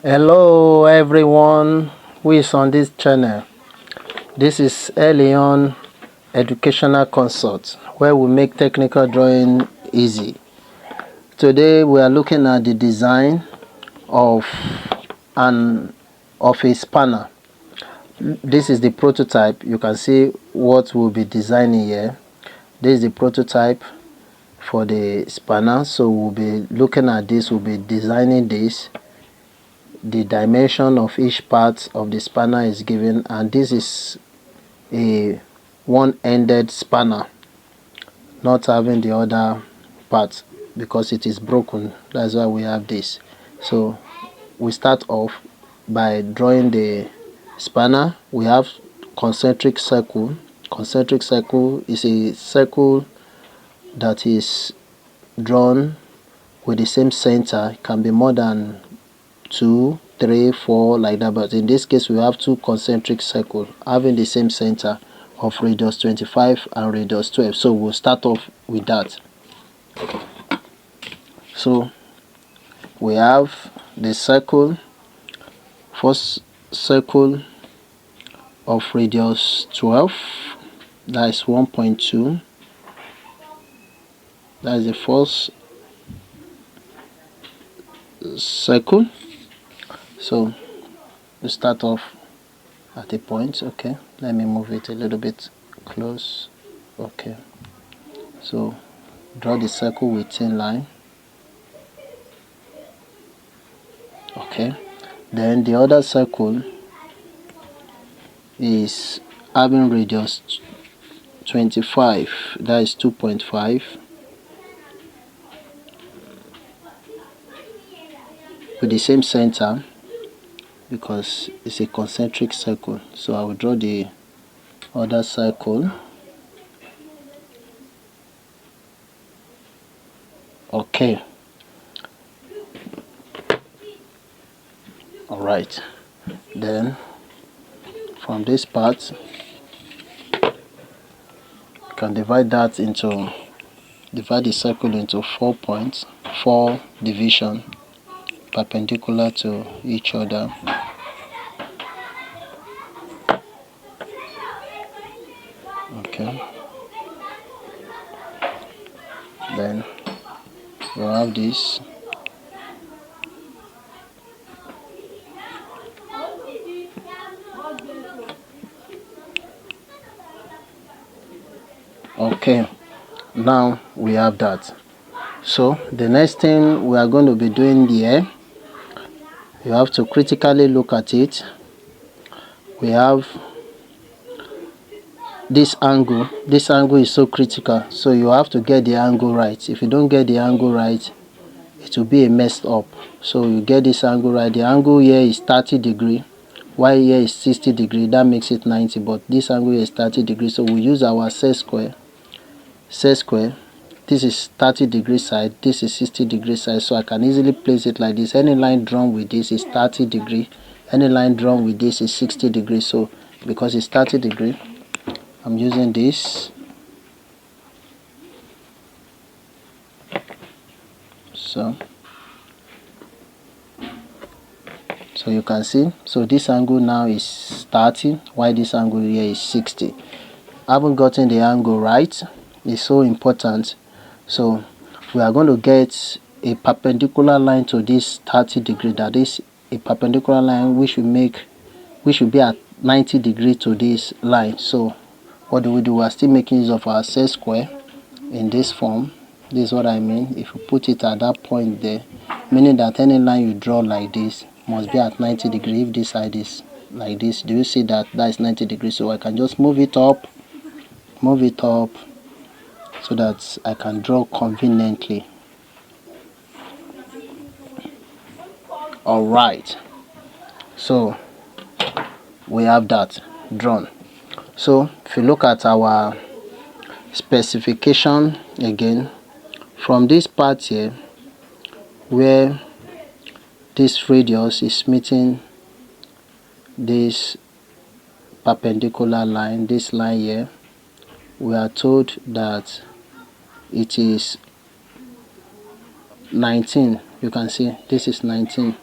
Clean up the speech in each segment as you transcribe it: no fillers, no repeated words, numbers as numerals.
Hello everyone who is on this channel. This is Elyon Educational Consult, where we make technical drawing easy. Today we are looking at the design of a spanner. This is the prototype. You can see what we'll be designing here. This is the prototype for the spanner, so we'll be looking at this. We'll be designing this. The dimension of each part of the spanner is given, and this is a one-ended spanner, not having the other part because it is broken. That's why we have this. So we start off by drawing the spanner. We have concentric circle. Concentric circle is a circle that is drawn with the same center. It can be more than 2, 3, 4 like that, but in this case we have two concentric circles having the same center of radius 25 and radius 12. So we'll start off with that. So we have the circle, first circle of radius 12, that is 1.2. that is the first circle. So we start off at a point. Okay, let me move it a little bit close. Okay, so draw the circle with thin line. Okay, then the other circle is having radius 25, that is 2.5, with the same center because it's a concentric circle. So I will draw the other circle. Okay, all right, then from this part you can divide the circle into 4 points, 4 divisions perpendicular to each other. Okay, then you have this. Okay, now we have that. So the next thing we are going to be doing here, you have to critically look at it. We have this angle. This angle is so critical, so you have to get the angle right. If you don't get the angle right, it will be a messed up. So you get this angle right. The angle here is 30 degrees, while here is 60 degrees. That makes it 90, but this angle here is 30 degrees. So we use our set square. This is 30 degree side, this is 60 degree side, so I can easily place it like this. Any line drawn with this is 30 degree, any line drawn with this is 60 degrees. So because it's 30 degree, I'm using this. So you can see, so this angle now is 30, while this angle here is 60. I haven't gotten the angle right. It's so important. So we are going to get a perpendicular line to this 30 degree, that is a perpendicular line which should be at 90 degrees to this line. So what do? We are still making use of our set square in this form. This is what I mean. If you put it at that point there, meaning that any line you draw like this must be at 90 degrees. If this side is like this, do you see that is 90 degrees? So I can just move it up so that I can draw conveniently. All right, so we have that drawn. So if you look at our specification again, from this part here where this radius is meeting this perpendicular line, this line here, we are told that it is 19. You can see this is 19.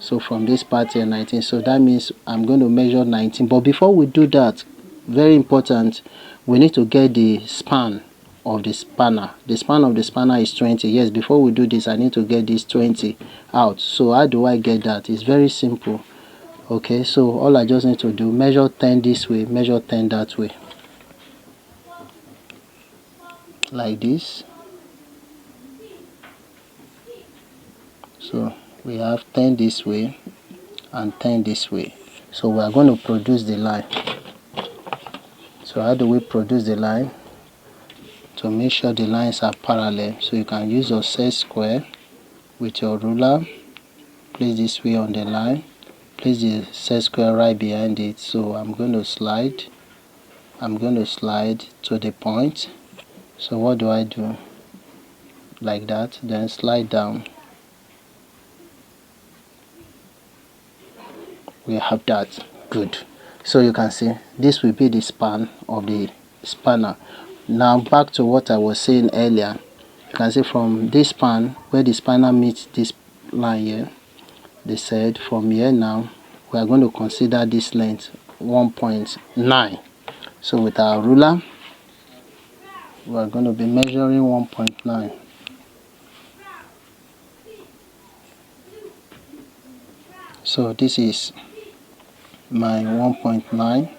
So from this part here 19, so that means I'm going to measure 19. But before we do that, very important, we need to get the span of the spanner. The span of the spanner is 20. Yes, before we do this, I need to get this 20 out. So how do I get that? It's very simple. Okay, so all I just need to do, measure 10 this way, measure 10 that way, like this. So we have 10 this way and 10 this way. So we are going to produce the line. So how do we produce the line? To make sure the lines are parallel, so you can use your set square with your ruler, place this way on the line, place the set square right behind it. So I'm going to slide to the point. So what do I do? Like that, then slide down. We have that. Good. So you can see this will be the span of the spanner. Now back to what I was saying earlier. You can see from this span, where the spanner meets this line here, they said from here now we are going to consider this length 1.9. So with our ruler, we are going to be measuring 1.9. So this is my 1.9.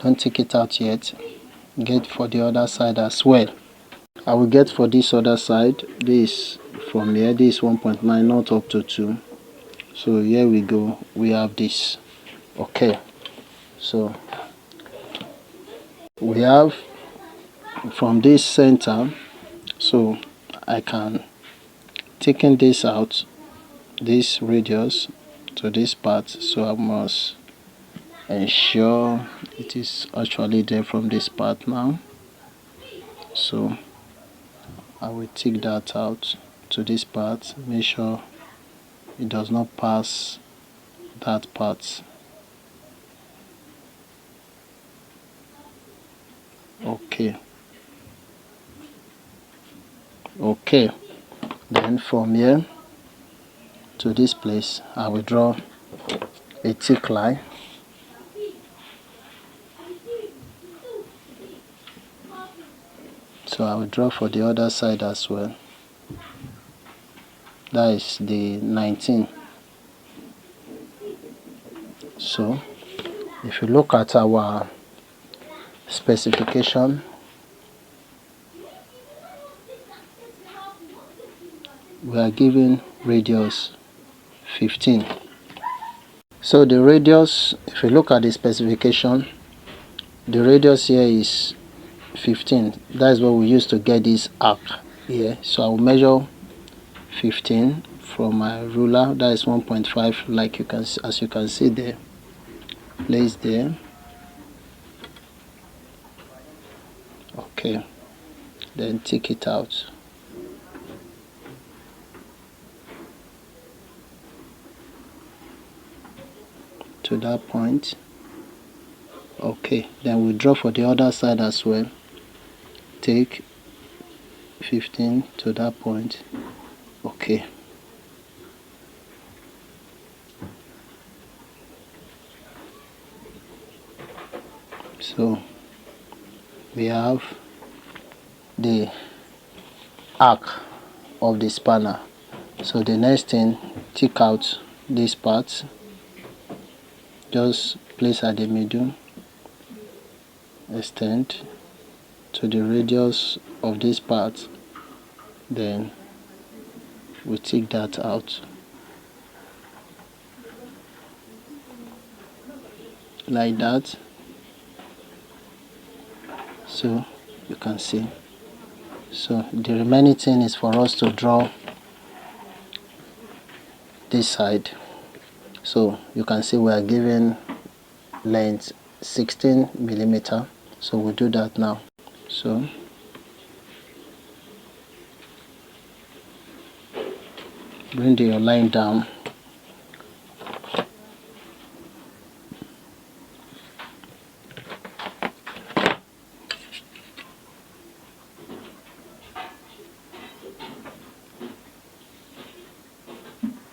Don't take it out yet. Get for the other side as well. I will get for this other side. This from here, this 1.9, not up to 2. So here we go. We have this. Okay. So we have from this center. So I can taking this out, this radius to this part. So I must ensure it is actually there from this part now. So I will take that out to this part, make sure it does not pass that part. Okay. Then from here to this place, I will draw a thick line. So I will draw for the other side as well. That is the 19. So if you look at our specification, we are given radius 15. So the radius, if you look at the specification, the radius here is 15. That is what we use to get this arc here. So I will measure 15 from my ruler. That is 1.5, like you can, as you can see there. Place there. Okay. Then take it out. To that point. Okay, then we draw for the other side as well. Take 15 to that point. Okay. So we have the arc of the spanner. So the next thing, take out this part. Just place at the middle, extend to the radius of this part, then we take that out like that. So you can see. So the remaining thing is for us to draw this side. So you can see we are given length 16 millimeter. So we'll do that now. So bring your line down.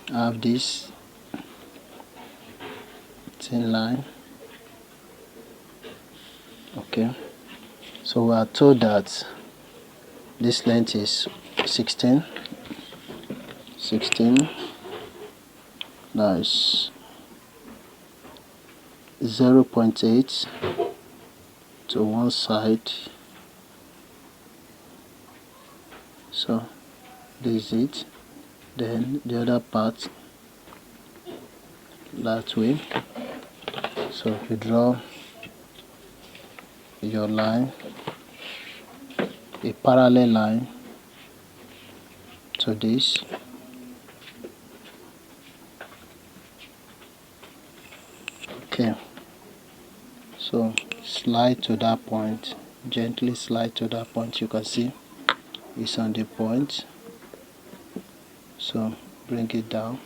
I have this thin line. Okay, so we are told that this length is 16. That is 0.8 to one side. So this is it. Then the other part that way. So you draw your line, a parallel line to this. Okay, so slide to that point, gently slide to that point. You can see it's on the point, so bring it down.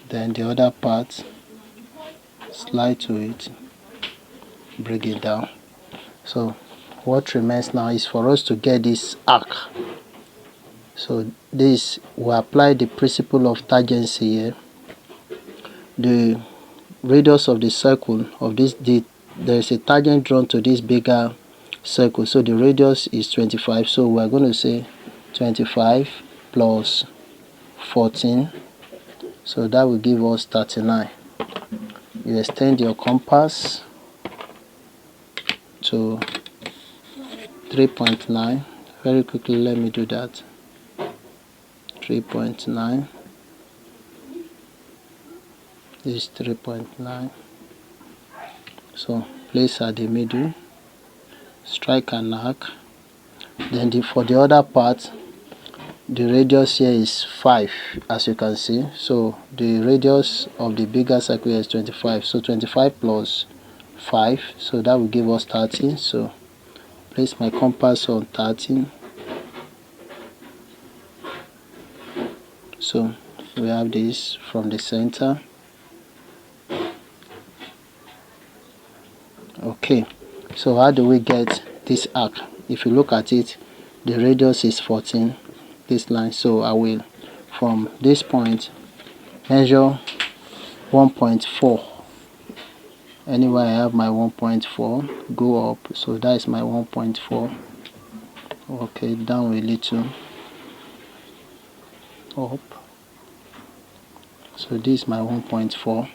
Then the other part, slide to it, bring it down. So what remains now is for us to get this arc. So this will apply the principle of tangency here. The radius of the circle of this, there is a tangent drawn to this bigger circle, so the radius is 25. So we are going to say 25 plus 14, so that will give us 39. You extend your compass to 3.9. Very quickly, let me do that. 3.9. This is 3.9. So place at the middle, strike an arc. Then for the other part, the radius here is 5, as you can see. So the radius of the bigger circle is 25. So 25 plus 5, so that will give us 30. So place my compass on 13. So we have this from the center. Okay, so how do we get this arc? If you look at it, the radius is 14, this line. So I will, from this point, measure 1.4. Anywhere I have my 1.4, go up. So that is my 1.4. Okay, down a little, up. So this is my 1.4.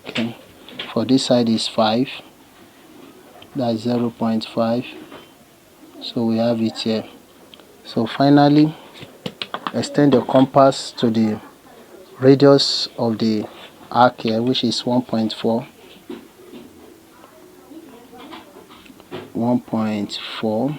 Okay, for this side is 5. That is 0.5. So we have it here. So finally, extend the compass to the radius of the arc here, which is 1.4. 1.4.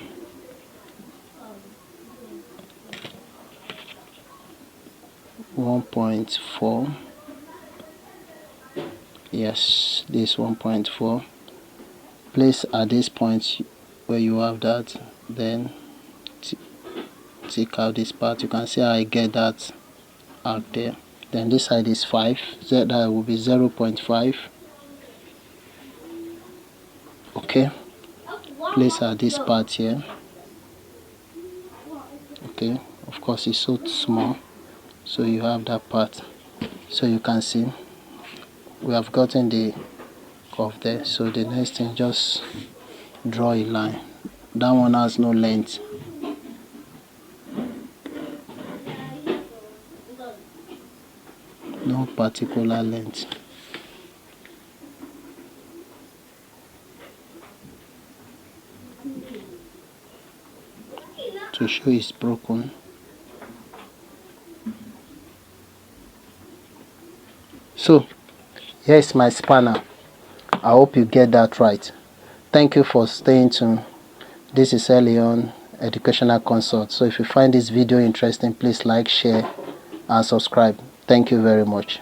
Yes, this 1.4. Place at this point where you have that, then take out this part. You can see how I get that arc there. Then this side is 5, so that will be 0.5. Okay, place at this part here. Okay, of course it's so small, so you have that part. So you can see we have gotten the curve there. So the next thing, just draw a line. That one has no length. No particular length. To show it's broken. So here's my spanner. I hope you get that right. Thank you for staying tuned. This is Elyon Educational Consult. So if you find this video interesting, please like, share and subscribe. Thank you very much.